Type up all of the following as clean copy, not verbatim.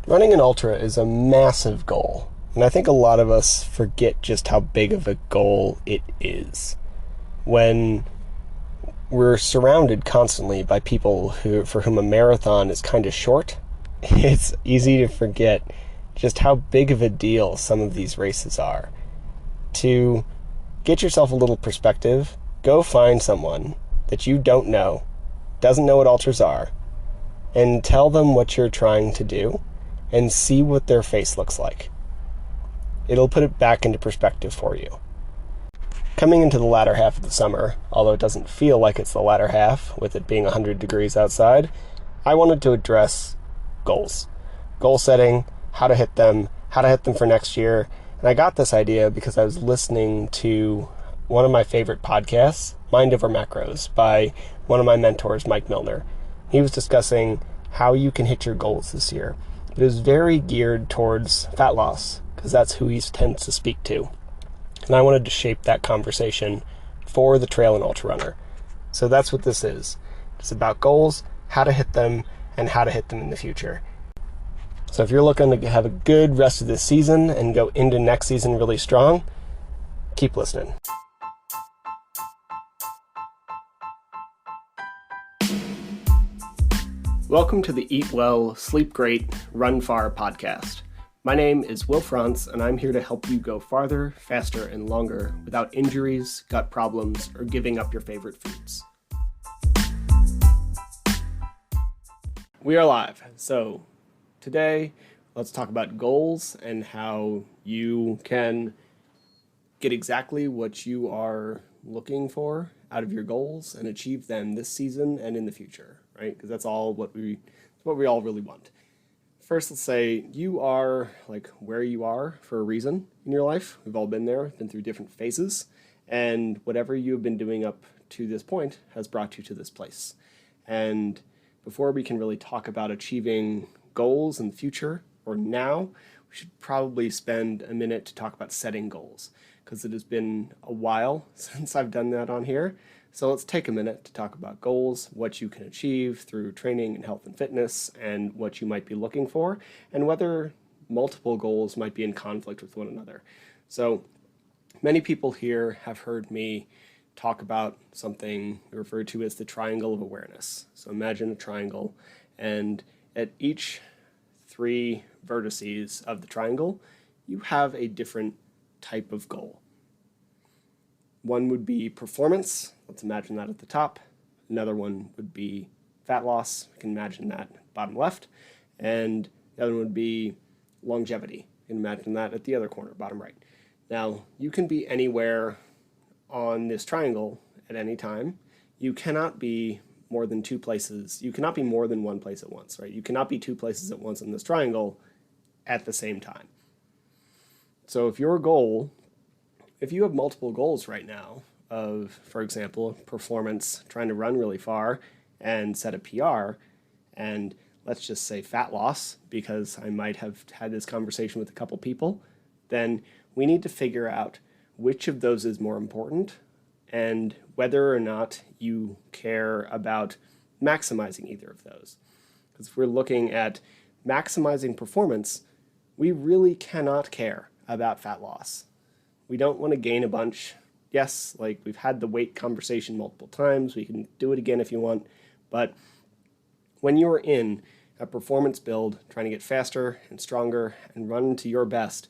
Running an ultra is a massive goal, and I think a lot of us forget just how big of a goal it is. When we're surrounded constantly by people for whom a marathon is kind of short, it's easy to forget just how big of a deal some of these races are. To get yourself a little perspective, go find someone that you don't know, doesn't know what ultras are, and tell them what you're trying to do, and see what their face looks like. It'll put it back into perspective for you. Coming into the latter half of the summer, although it doesn't feel like it's the latter half, with it being 100 degrees outside, I wanted to address goals. Goal setting, how to hit them for next year. And I got this idea because I was listening to one of my favorite podcasts, Mind Over Macros, by one of my mentors, Mike Milner. He was discussing how you can hit your goals this year. It was very geared towards fat loss, because that's who he tends to speak to. And I wanted to shape that conversation for the trail and ultra runner. So that's what this is. It's about goals, how to hit them, and how to hit them in the future. So if you're looking to have a good rest of this season and go into next season really strong, keep listening. Welcome to the Eat Well, Sleep Great, Run Far podcast. My name is Will Frantz, and I'm here to help you go farther, faster, and longer without injuries, gut problems, or giving up your favorite foods. We are live. So today, let's talk about goals and how you can get exactly what you are looking for out of your goals and achieve them this season and in the future, right? Because that's all what we all really want. First, let's say you are like where you are for a reason in your life. We've all been there, been through different phases, and whatever you've been doing up to this point has brought you to this place. And before we can really talk about achieving goals in the future or now, we should probably spend a minute to talk about setting goals, because it has been a while since I've done that on here. So let's take a minute to talk about goals, what you can achieve through training and health and fitness, and what you might be looking for, and whether multiple goals might be in conflict with one another. So many people here have heard me talk about something referred to as the triangle of awareness. So imagine a triangle, and at each 3 vertices of the triangle, you have a different type of goal. One would be performance. Let's imagine that at the top. Another one would be fat loss. We can imagine that bottom left. And the other one would be longevity. You can imagine that at the other corner, bottom right. Now, you can be anywhere on this triangle at any time. You cannot be more than 2 places. You cannot be more than one place at once, right? You cannot be 2 places at once in this triangle at the same time. So if you have multiple goals right now of, for example, performance, trying to run really far and set a PR, and let's just say fat loss, because I might have had this conversation with a couple people, then we need to figure out which of those is more important and whether or not you care about maximizing either of those. Because if we're looking at maximizing performance, we really cannot care about fat loss. We don't want to gain a bunch. Yes, like we've had the weight conversation multiple times. We can do it again if you want. But when you're in a performance build, trying to get faster and stronger and run to your best,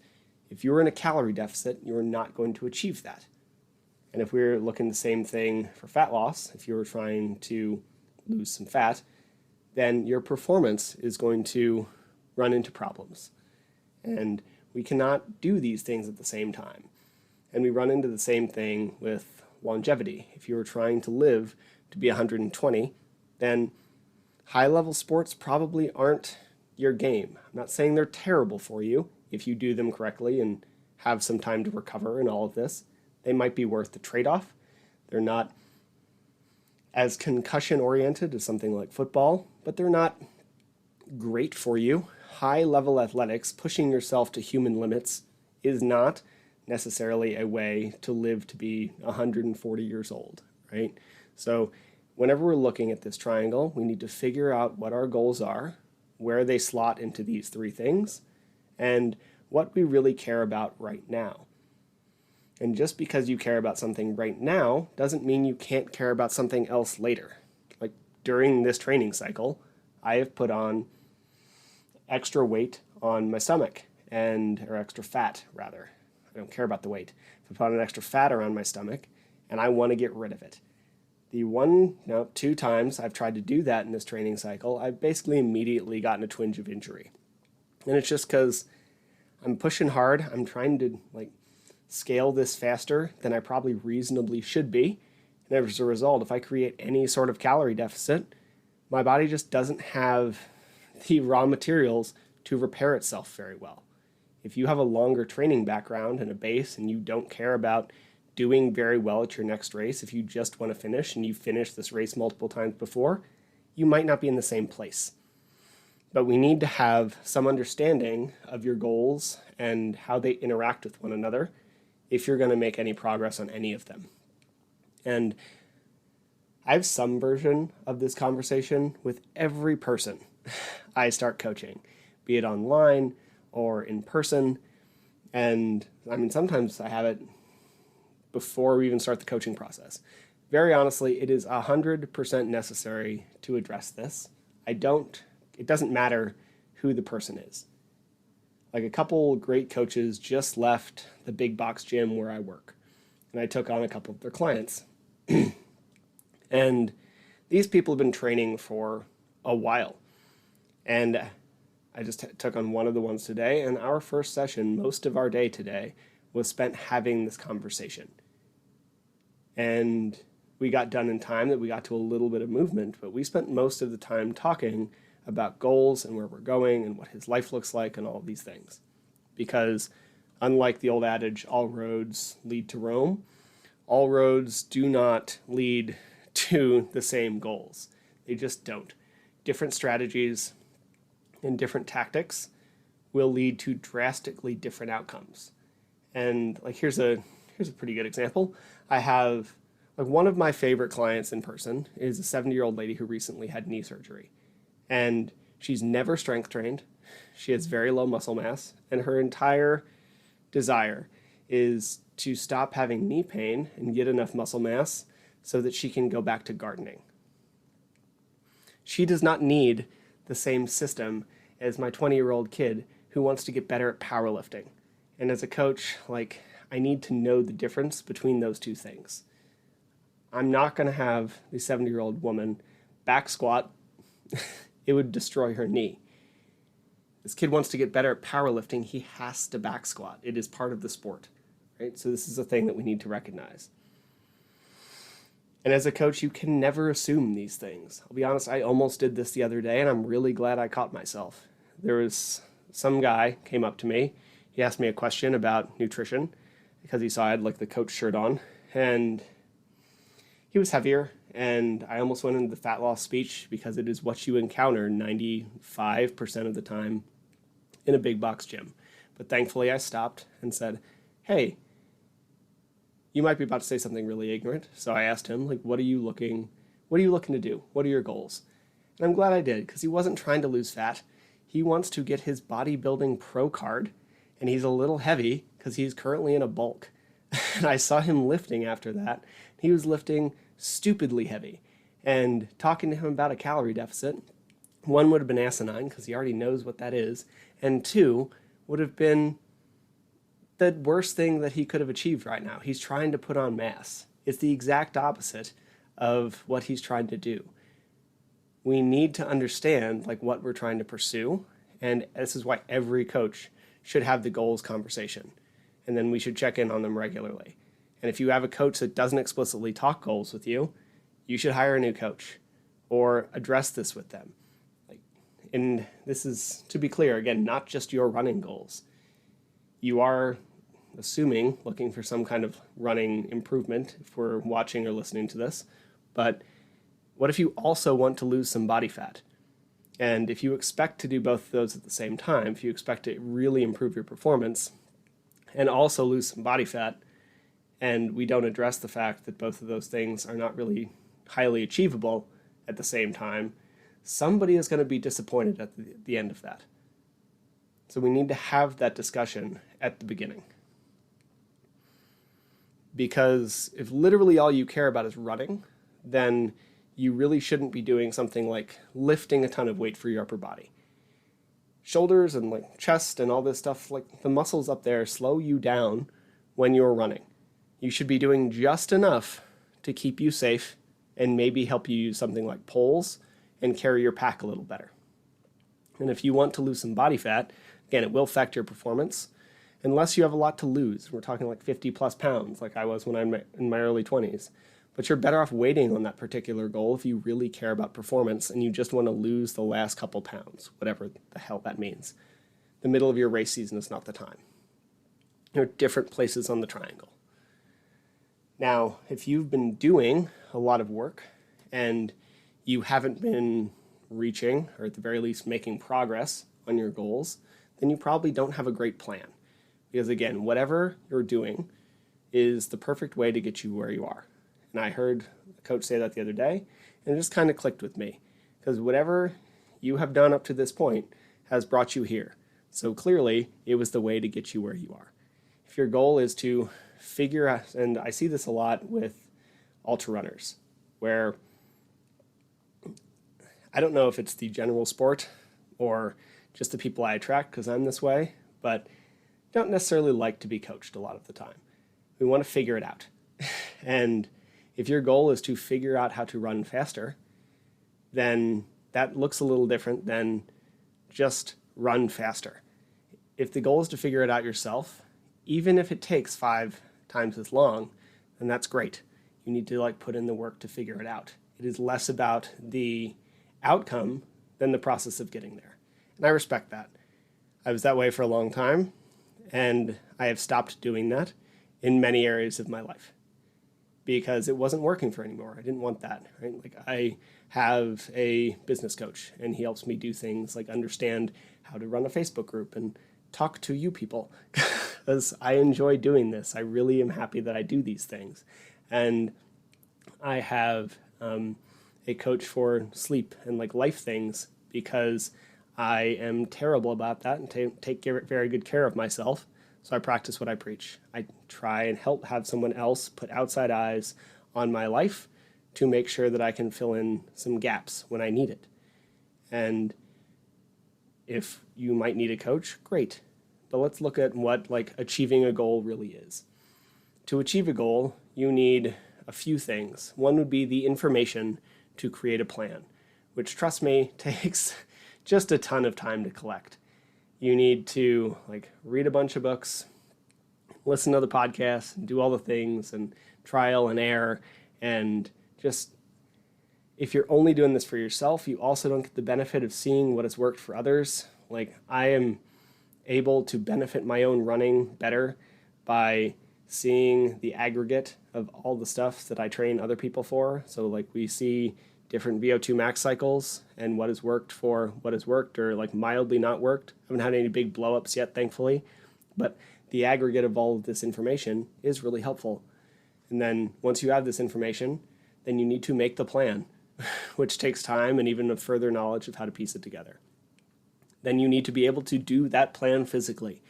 if you're in a calorie deficit, you're not going to achieve that. And if we're looking the same thing for fat loss, if you're trying to lose some fat, then your performance is going to run into problems. And we cannot do these things at the same time. And we run into the same thing with longevity. If you were trying to live to be 120, then high-level sports probably aren't your game. I'm not saying they're terrible for you if you do them correctly and have some time to recover and all of this. They might be worth the trade-off. They're not as concussion-oriented as something like football, but they're not great for you. High-level athletics, pushing yourself to human limits, is not necessarily a way to live to be 140 years old, right? So whenever we're looking at this triangle, we need to figure out what our goals are, where they slot into these three things and what we really care about right now. And just because you care about something right now doesn't mean you can't care about something else later. Like during this training cycle, I have put on extra weight on my stomach or extra fat rather. I don't care about the weight. I put on an extra fat around my stomach and I want to get rid of it. The 2 times I've tried to do that in this training cycle, I've basically immediately gotten a twinge of injury. And it's just because I'm pushing hard. I'm trying to scale this faster than I probably reasonably should be. And as a result, if I create any sort of calorie deficit, my body just doesn't have the raw materials to repair itself very well. If you have a longer training background and a base and you don't care about doing very well at your next race, if you just want to finish and you finished this race multiple times before, you might not be in the same place. But we need to have some understanding of your goals and how they interact with one another if you're going to make any progress on any of them. And I have some version of this conversation with every person I start coaching, be it online or in person. And I mean, sometimes I have it before we even start the coaching process. Very honestly, it is 100% necessary to address this. It doesn't matter who the person is. Like a couple great coaches just left the big box gym where I work, and I took on a couple of their clients. And these people have been training for a while. And I just took on one of the ones today, and our first session, most of our day today, was spent having this conversation. And we got done in time that we got to a little bit of movement, but we spent most of the time talking about goals and where we're going and what his life looks like and all of these things. Because unlike the old adage, all roads lead to Rome, all roads do not lead to the same goals. They just don't. Different strategies and different tactics will lead to drastically different outcomes. And here's a pretty good example. I have one of my favorite clients in person is a 70-year-old lady who recently had knee surgery. And she's never strength trained. She has very low muscle mass, and her entire desire is to stop having knee pain and get enough muscle mass so that she can go back to gardening. She does not need the same system as my 20-year-old kid who wants to get better at powerlifting. And as a coach, I need to know the difference between those two things. I'm not going to have the 70-year-old woman back squat. It would destroy her knee. This kid wants to get better at powerlifting. He has to back squat. It is part of the sport, right? So this is a thing that we need to recognize. And as a coach, you can never assume these things. I'll be honest, I almost did this the other day, and I'm really glad I caught myself. There was some guy came up to me. He asked me a question about nutrition because he saw I had the coach shirt on, and he was heavier. And I almost went into the fat loss speech because it is what you encounter 95% of the time in a big box gym. But thankfully I stopped and said, hey, you might be about to say something really ignorant. So I asked him, what are you looking to do? What are your goals? And I'm glad I did, because he wasn't trying to lose fat. He wants to get his bodybuilding pro card, and he's a little heavy because he's currently in a bulk. And I saw him lifting after that. He was lifting stupidly heavy. And talking to him about a calorie deficit, 1 would have been asinine because he already knows what that is, and 2 would have been the worst thing that he could have achieved right now. He's trying to put on mass. It's the exact opposite of what he's trying to do. We need to understand what we're trying to pursue, and this is why every coach should have the goals conversation, and then we should check in on them regularly. And if you have a coach that doesn't explicitly talk goals with you, you should hire a new coach or address this with them. And this is, to be clear, again, not just your running goals. You are looking for some kind of running improvement if we're watching or listening to this. But what if you also want to lose some body fat? And if you expect to do both of those at the same time, if you expect to really improve your performance and also lose some body fat, and we don't address the fact that both of those things are not really highly achievable at the same time, somebody is going to be disappointed at the end of that. So we need to have that discussion at the beginning. Because if literally all you care about is running, then you really shouldn't be doing something like lifting a ton of weight for your upper body. Shoulders and like chest and all this stuff, like the muscles up there slow you down when you're running. You should be doing just enough to keep you safe and maybe help you use something like poles and carry your pack a little better. And if you want to lose some body fat, again, it will affect your performance unless you have a lot to lose. We're talking like 50 plus pounds like I was when I'm in my early 20s. But you're better off waiting on that particular goal if you really care about performance and you just want to lose the last couple pounds, whatever the hell that means. The middle of your race season is not the time. There are different places on the triangle. Now, if you've been doing a lot of work and you haven't been reaching, or at the very least making progress on your goals, then you probably don't have a great plan. Because again, whatever you're doing is the perfect way to get you where you are. And I heard a coach say that the other day, and it just kind of clicked with me. Because whatever you have done up to this point has brought you here. So clearly, it was the way to get you where you are. If your goal is to figure out, and I see this a lot with ultra runners, where I don't know if it's the general sport or just the people I attract because I'm this way, but don't necessarily like to be coached a lot of the time. We want to figure it out. And if your goal is to figure out how to run faster, then that looks a little different than just run faster. If the goal is to figure it out yourself, even if it takes 5 times as long, then that's great. You need to put in the work to figure it out. It is less about the outcome than the process of getting there. And I respect that. I was that way for a long time, and I have stopped doing that in many areas of my life because it wasn't working for anymore. I didn't want that, right? I have a business coach, and he helps me do things like understand how to run a Facebook group and talk to you people because I enjoy doing this. I really am happy that I do these things. And I have a coach for sleep and life things because I am terrible about that and take very good care of myself. So I practice what I preach. I try and have someone else put outside eyes on my life to make sure that I can fill in some gaps when I need it. And if you might need a coach, great. But let's look at what achieving a goal really is. To achieve a goal, you need a few things. One would be the information to create a plan, which, trust me, takes just a ton of time to collect. You need to read a bunch of books, listen to the podcasts, and do all the things and trial and error. And just, if you're only doing this for yourself, you also don't get the benefit of seeing what has worked for others. I am able to benefit my own running better by seeing the aggregate of all the stuff that I train other people for. So we see different VO2 max cycles and what has worked for what has worked or mildly not worked. I haven't had any big blow-ups yet, thankfully, but the aggregate of all of this information is really helpful. And then once you have this information, then you need to make the plan, which takes time and even a further knowledge of how to piece it together. Then you need to be able to do that plan physically.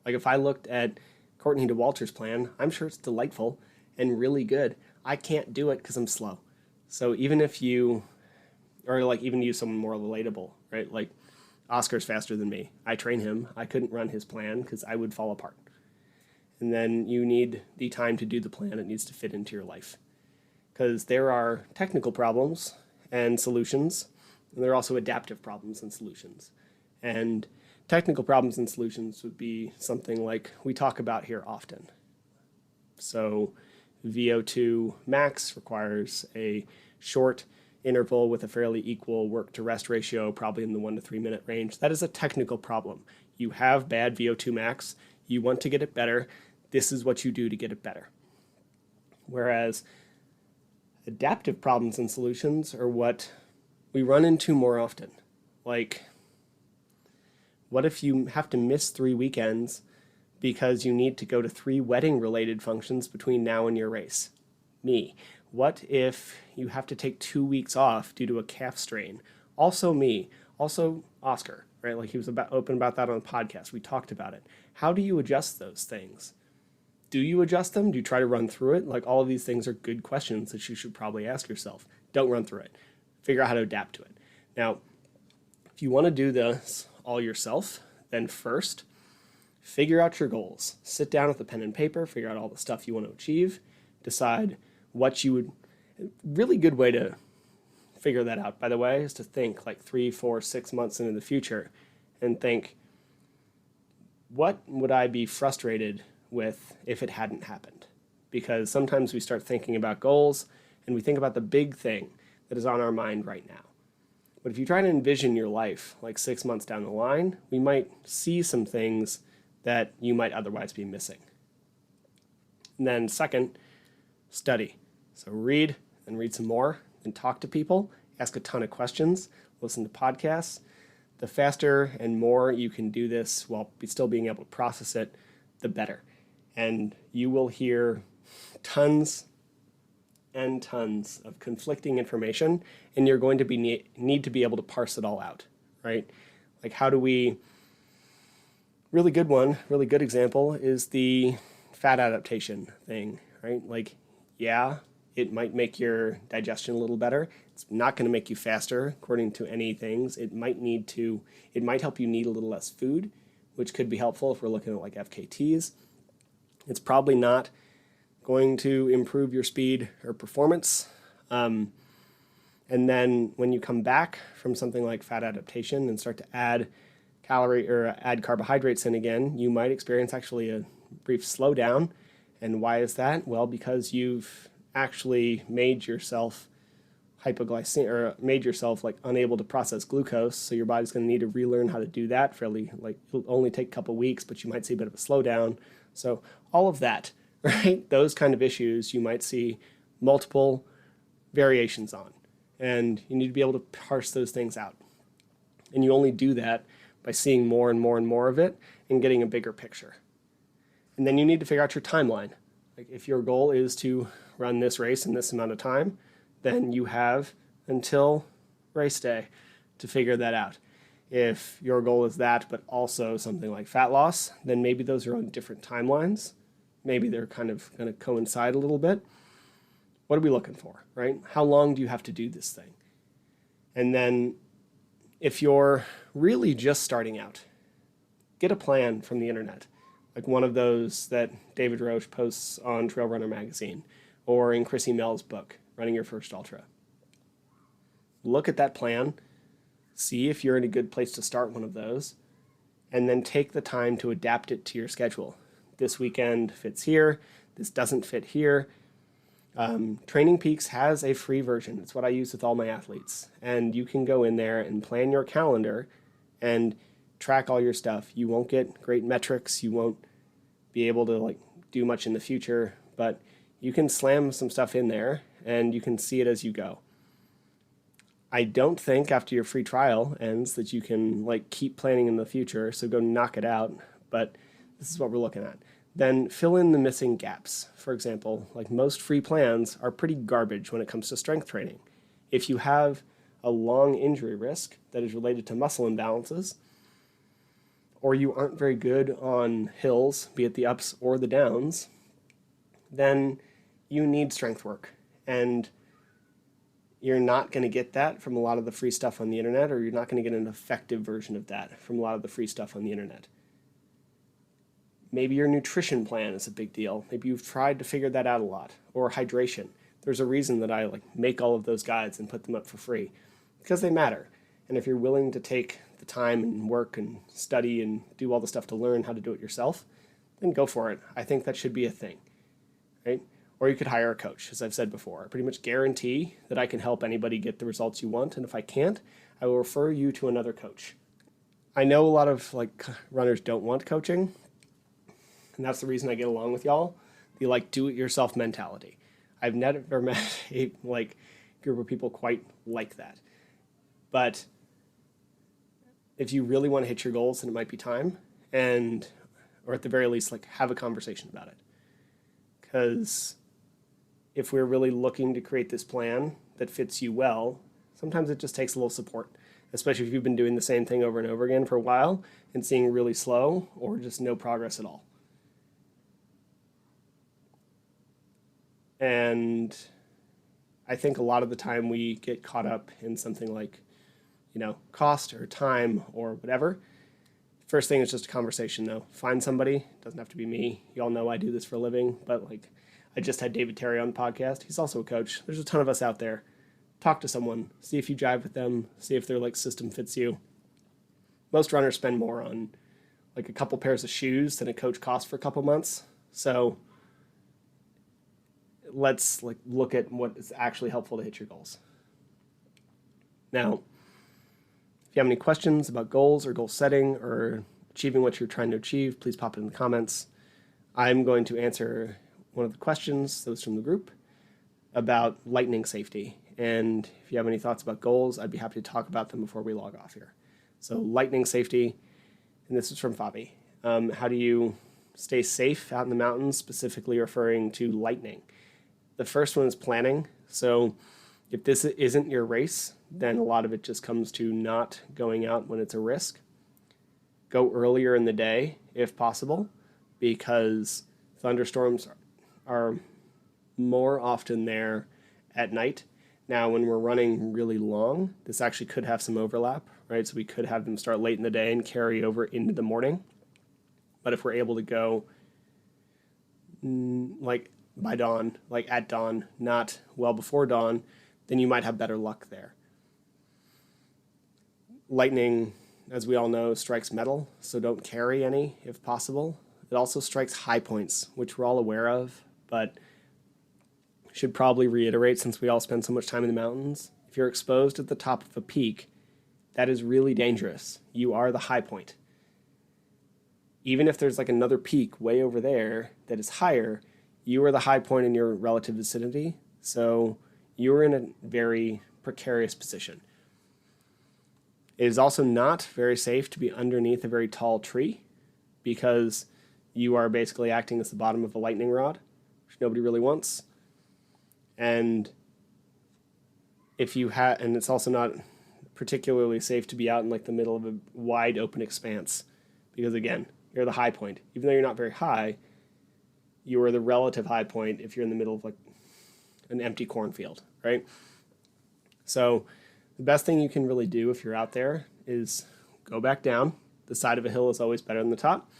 If I looked at Courtney DeWalter's plan, I'm sure it's delightful and really good. I can't do it because I'm slow. So even if you, or even use someone more relatable, right? Oscar's faster than me. I train him. I couldn't run his plan because I would fall apart. And then you need the time to do the plan. It needs to fit into your life. Because there are technical problems and solutions, and there are also adaptive problems and solutions. And technical problems and solutions would be something we talk about here often. So VO2 max requires a short interval with a fairly equal work to rest ratio, probably in the 1 to 3 minute range. That is a technical problem. You have bad VO2 max. You want to get it better. This is what you do to get it better. Whereas adaptive problems and solutions are what we run into more often. What if you have to miss 3 weekends because you need to go to 3 wedding-related functions between now and your race? Me. What if you have to take 2 weeks off due to a calf strain Also me, also Oscar, right? Like he was open about that on the podcast. We talked about it. How do you adjust those things? Do you adjust them? Do you try to run through it? Like all of these things are good questions that you should probably ask yourself. Don't run through it. Figure out how to adapt to it. Now, if you want to do this all yourself, then first, figure out your goals. Sit down with a pen and paper, figure out all the stuff you want to achieve, decide what you would. Really good way to figure that out, by the way, is to think like 3, 4, 6 months into the future and think, what would I be frustrated with if it hadn't happened? Because sometimes we start thinking about goals and we think about the big thing that is on our mind right now. But if you try to envision your life like 6 months down the line, we might see some things that you might otherwise be missing. And then second, study. So read and read some more and talk to people, ask a ton of questions, listen to podcasts. The faster and more you can do this while still being able to process it, the better. And you will hear tons and tons of conflicting information, and you're going to need to be able to parse it all out, right? Like how do we, really good example is the fat adaptation thing, right? Like, yeah, it might make your digestion a little better. It's not going to make you faster, according to any things. It might help you need a little less food, which could be helpful if we're looking at like FKTs. It's probably not going to improve your speed or performance. And then when you come back from something like fat adaptation and start to add add carbohydrates in again, you might experience actually a brief slowdown. And why is that? Well, because you've actually made yourself hypoglycemic, or made yourself like unable to process glucose. So your body's going to need to relearn how to do that fairly, like it'll only take a couple weeks, but you might see a bit of a slowdown. So all of that, right? Those kind of issues you might see multiple variations on. And you need to be able to parse those things out. And you only do that by seeing more and more and more of it and getting a bigger picture. And then you need to figure out your timeline. Like if your goal is to run this race in this amount of time, then you have until race day to figure that out. If your goal is that, but also something like fat loss, then maybe those are on different timelines. Maybe they're kind of going to coincide a little bit. What are we looking for, right? How long do you have to do this thing? And then if you're really just starting out, get a plan from the internet, like one of those that David Roche posts on Trail Runner magazine or in Chrissy Mell's book, Running Your First Ultra. Look at that plan, see if you're in a good place to start one of those, and then take the time to adapt it to your schedule. This weekend fits here, this doesn't fit here. Training Peaks has a free version. It's what I use with all my athletes. And you can go in there and plan your calendar and track all your stuff. You won't get great metrics. You won't be able to like do much in the future, but you can slam some stuff in there and you can see it as you go. I don't think after your free trial ends that you can like keep planning in the future, so go knock it out, but this is what we're looking at. Then fill in the missing gaps. For example, like most free plans are pretty garbage when it comes to strength training. If you have a long injury risk that is related to muscle imbalances, or you aren't very good on hills, be it the ups or the downs, then you need strength work. And you're not going to get that from a lot of the free stuff on the internet, or you're not going to get an effective version of that from a lot of the free stuff on the internet. Maybe your nutrition plan is a big deal. Maybe you've tried to figure that out a lot. Or hydration. There's a reason that I make all of those guides and put them up for free, because they matter. And if you're willing to take the time and work and study and do all the stuff to learn how to do it yourself, then go for it. I think that should be a thing, right? Or you could hire a coach, as I've said before. I pretty much guarantee that I can help anybody get the results you want, and if I can't, I will refer you to another coach. I know a lot of runners don't want coaching, and that's the reason I get along with y'all. The do-it-yourself mentality. I've never met a group of people quite like that. But if you really want to hit your goals, then it might be time, or at the very least, have a conversation about it. Because if we're really looking to create this plan that fits you well, sometimes it just takes a little support. especially if you've been doing the same thing over and over again for a while and seeing really slow or just no progress at all. And I think a lot of the time we get caught up in something like, cost or time or whatever. First thing is just a conversation, though. Find somebody. It doesn't have to be me. You all know I do this for a living, but I just had David Terry on the podcast. He's also a coach. There's a ton of us out there. Talk to someone. See if you jive with them. See if their system fits you. Most runners spend more on a couple pairs of shoes than a coach costs for a couple months. So let's look at what is actually helpful to hit your goals. Now, if you have any questions about goals or goal setting or achieving what you're trying to achieve, please pop it in the comments. I'm going to answer one of the questions that was from the group about lightning safety. And if you have any thoughts about goals, I'd be happy to talk about them before we log off here. So lightning safety, and this is from Fabi. How do you stay safe out in the mountains, specifically referring to lightning? The first one is planning. So if this isn't your race, then a lot of it just comes to not going out when it's a risk. Go earlier in the day if possible, because thunderstorms are more often there at night. Now, when we're running really long, this actually could have some overlap, right? So we could have them start late in the day and carry over into the morning. But if we're able to go by dawn, at dawn, not well before dawn, then you might have better luck there. Lightning, as we all know, strikes metal, so don't carry any if possible. It also strikes high points, which we're all aware of, but should probably reiterate since we all spend so much time in the mountains. If you're exposed at the top of a peak, that is really dangerous. You are the high point. Even if there's another peak way over there that is higher, you are the high point in your relative vicinity, so you're in a very precarious position. It is also not very safe to be underneath a very tall tree because you are basically acting as the bottom of a lightning rod, which nobody really wants. And and it's also not particularly safe to be out in the middle of a wide open expanse because again, you're the high point. Even though you're not very high, you are the relative high point if you're in the middle of an empty cornfield, right? So the best thing you can really do if you're out there is go back down. The side of a hill is always better than the top.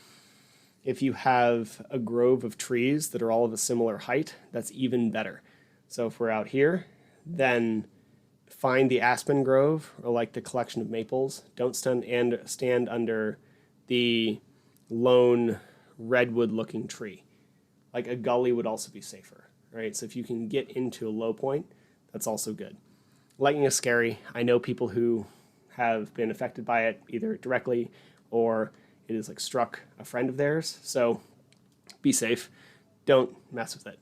If you have a grove of trees that are all of a similar height, that's even better. So if we're out here, then find the aspen grove or the collection of maples. Don't stand under the lone redwood-looking tree. A gully would also be safer, right? So if you can get into a low point, that's also good. Lightning is scary. I know people who have been affected by it either directly or it is struck a friend of theirs. So be safe. Don't mess with it.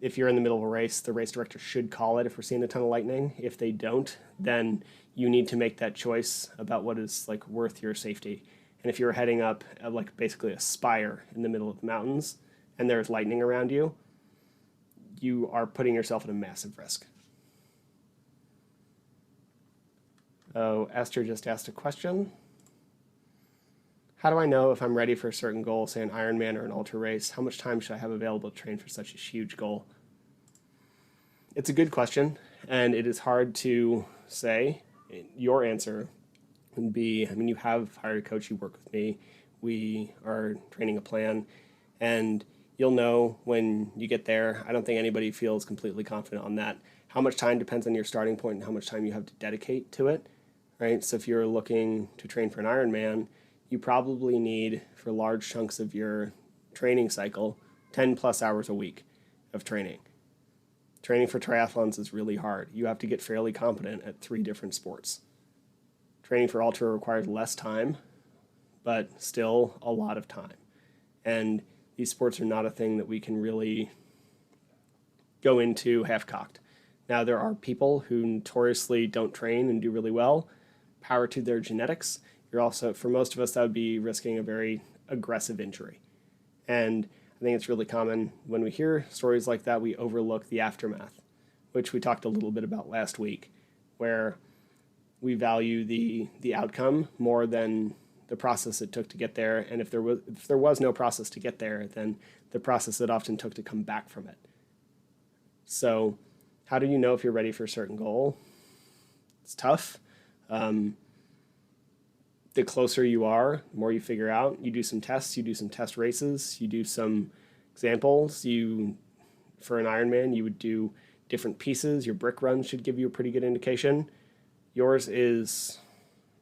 If you're in the middle of a race, the race director should call it if we're seeing a ton of lightning. If they don't, then you need to make that choice about what is worth your safety. And if you're heading up basically a spire in the middle of the mountains and there's lightning around you, you are putting yourself at a massive risk. Oh, Esther just asked a question. How do I know if I'm ready for a certain goal, say an Ironman or an ultra race? How much time should I have available to train for such a huge goal? It's a good question, and it is hard to say. Your answer would be, you have hired a coach, you work with me, we are training a plan, and you'll know when you get there. I don't think anybody feels completely confident on that. How much time depends on your starting point and how much time you have to dedicate to it, right? So if you're looking to train for an Ironman, you probably need, for large chunks of your training cycle, 10 plus hours a week of training. Training for triathlons is really hard. You have to get fairly competent at 3 different sports. Training for ultra requires less time, but still a lot of time. And these sports are not a thing that we can really go into half-cocked. Now, there are people who notoriously don't train and do really well. Power to their genetics. You're also, for most of us, that would be risking a very aggressive injury. And I think it's really common when we hear stories like that, we overlook the aftermath, which we talked a little bit about last week, where we value the outcome more than the process it took to get there. And if there was no process to get there, then the process it often took to come back from it. So how do you know if you're ready for a certain goal? It's tough. The closer you are, the more you figure out. You do some tests, you do some test races, you do some examples. For an Ironman, you would do different pieces. Your brick run should give you a pretty good indication. Yours is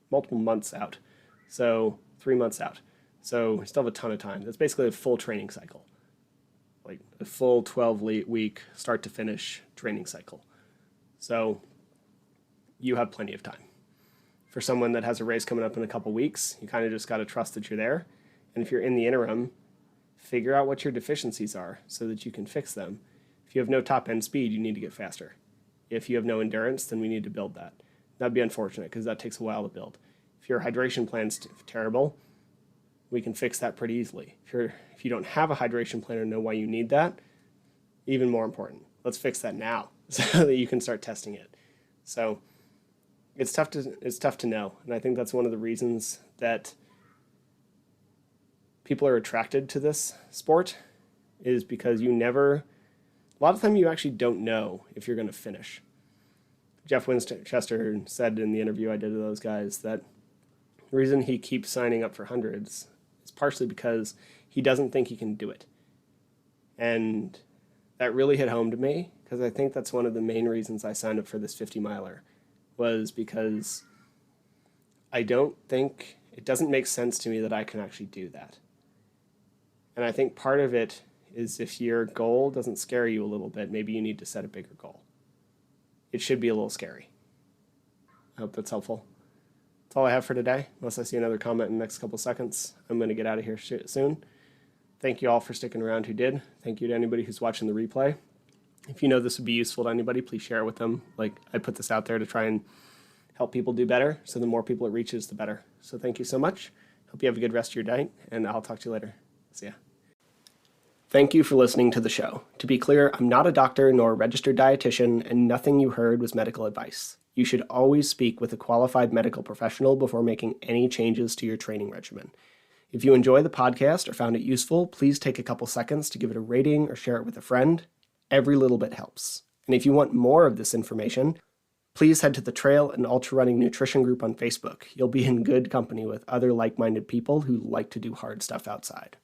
multiple months out, so 3 months out. So you still have a ton of time. That's basically a full training cycle, like a full 12-week start to finish training cycle. So you have plenty of time. For someone that has a race coming up in a couple weeks, you kind of just got to trust that you're there. And if you're in the interim, figure out what your deficiencies are so that you can fix them. If you have no top end speed, you need to get faster. If you have no endurance, then we need to build that. That'd be unfortunate because that takes a while to build. If your hydration plan's terrible, we can fix that pretty easily. If you don't have a hydration plan or know why you need that, even more important, let's fix that now so that you can start testing it. So it's tough to know, and I think that's one of the reasons that people are attracted to this sport, is because a lot of time you actually don't know if you're going to finish. Jeff Winchester said in the interview I did with those guys that the reason he keeps signing up for hundreds is partially because he doesn't think he can do it. And that really hit home to me, because I think that's one of the main reasons I signed up for this 50-miler, was because it doesn't make sense to me that I can actually do that. And I think part of it is, if your goal doesn't scare you a little bit, maybe you need to set a bigger goal. It should be a little scary. I hope that's helpful. That's all I have for today. Unless I see another comment in the next couple seconds, I'm going to get out of here soon. Thank you all for sticking around who did. Thank you to anybody who's watching the replay. If you know this would be useful to anybody, please share it with them. I put this out there to try and help people do better, so the more people it reaches, the better. So thank you so much. Hope you have a good rest of your night, and I'll talk to you later. See ya. Thank you for listening to the show. To be clear, I'm not a doctor nor a registered dietitian, and nothing you heard was medical advice. You should always speak with a qualified medical professional before making any changes to your training regimen. If you enjoy the podcast or found it useful, please take a couple seconds to give it a rating or share it with a friend. Every little bit helps. And if you want more of this information, please head to the Trail and Ultra Running Nutrition group on Facebook. You'll be in good company with other like-minded people who like to do hard stuff outside.